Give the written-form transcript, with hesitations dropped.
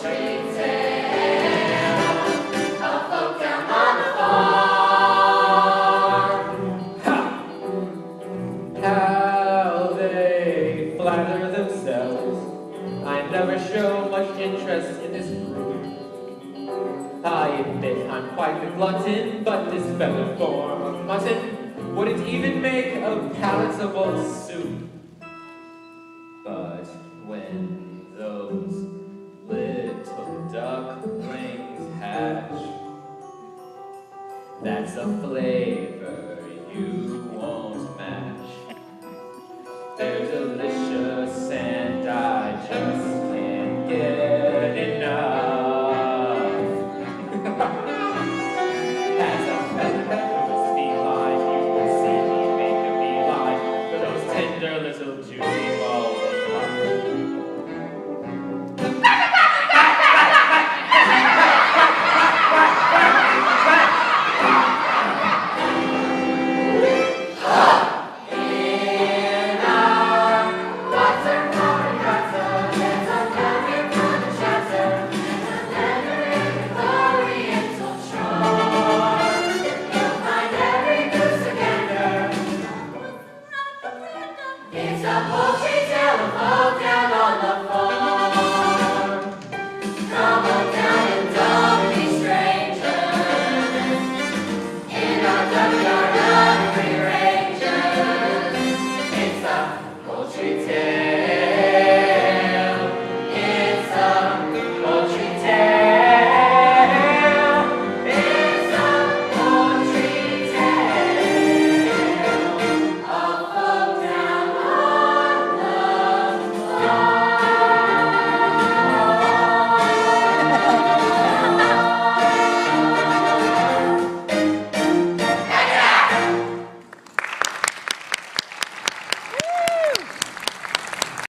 country tale of folk down on the farm. Ha! How they flatter themselves. I never show much interest in this group. I admit I'm quite the glutton, but this feathered form of mutton wouldn't even make a palatable soup. But when those little ducklings hatch, that's a flavor you won't match. They're delicious and